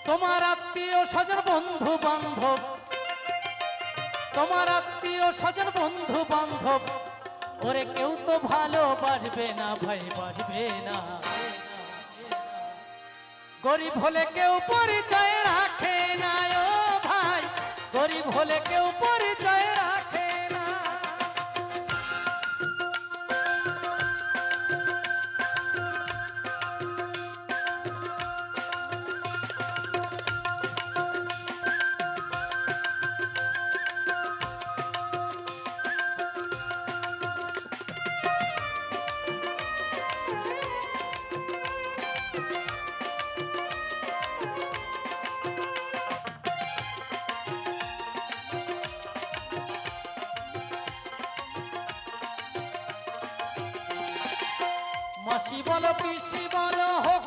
তোমার আত্মীয় স্বজন বন্ধু বান্ধব, তোমার আত্মীয় স্বজন বন্ধু বান্ধব, ওরে কেউ তো ভালোবাসবে না ভাই, বাসবে না। গরিব হলে কেউ পরিচয় রাখে না ও ভাই, গরিব হলে কেউ পরিচয় রাখে না। মাসি বলো পিসি বলো হোক